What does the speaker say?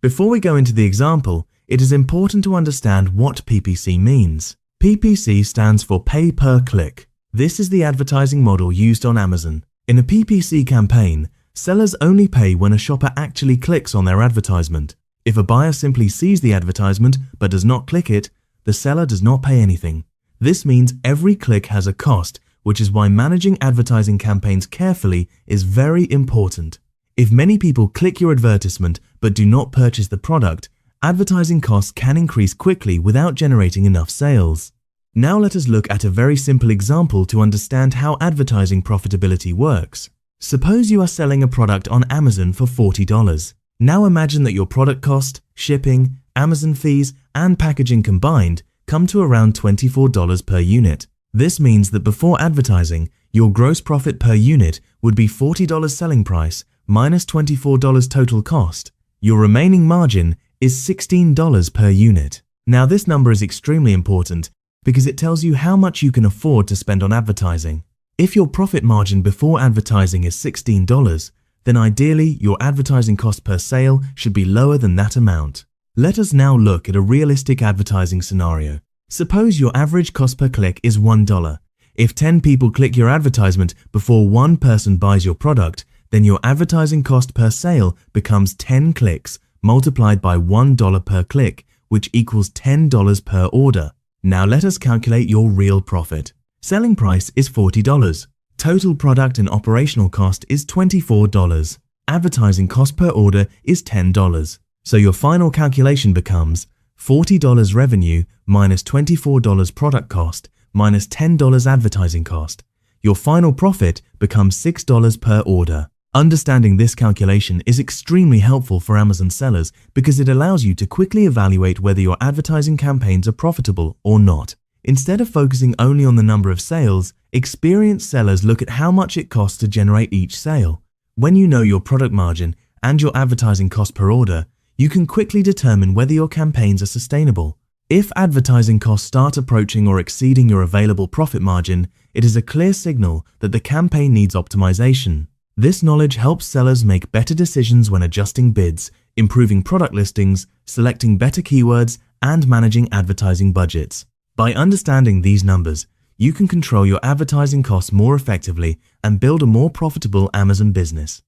Before we go into the example, it is important to understand what PPC means. PPC stands for Pay Per Click. This is the advertising model used on Amazon. In a PPC campaign, sellers only pay when a shopper actually clicks on their advertisement. If a buyer simply sees the advertisement but does not click it, the seller does not pay anything. This means every click has a cost, which is why managing advertising campaigns carefully is very important. If many people click your advertisement but do not purchase the product, advertising costs can increase quickly without generating enough sales. Now let us look at a very simple example to understand how advertising profitability works. Suppose you are selling a product on Amazon for $40. Now imagine that your product cost, shipping, Amazon fees, and packaging combined come to around $24 per unit. This means that before advertising, your gross profit per unit would be $40 selling price minus $24 total cost. Your remaining margin is $16 per unit. Now this number is extremely important because it tells you how much you can afford to spend on advertising. If your profit margin before advertising is $16, then ideally your advertising cost per sale should be lower than that amount. Let us now look at a realistic advertising scenario. Suppose your average cost per click is $1. If 10 people click your advertisement before one person buys your product, then your advertising cost per sale becomes 10 clicks multiplied by $1 per click, which equals $10 per order. Now let us calculate your real profit. Selling price is $40. Total product and operational cost is $24. Advertising cost per order is $10. So your final calculation becomes $40 revenue minus $24 product cost minus $10 advertising cost. Your final profit becomes $6 per order. Understanding this calculation is extremely helpful for Amazon sellers because it allows you to quickly evaluate whether your advertising campaigns are profitable or not. Instead of focusing only on the number of sales, experienced sellers look at how much it costs to generate each sale. When you know your product margin and your advertising cost per order, you can quickly determine whether your campaigns are sustainable. If advertising costs start approaching or exceeding your available profit margin, it is a clear signal that the campaign needs optimization. This knowledge helps sellers make better decisions when adjusting bids, improving product listings, selecting better keywords, and managing advertising budgets. By understanding these numbers, you can control your advertising costs more effectively and build a more profitable Amazon business.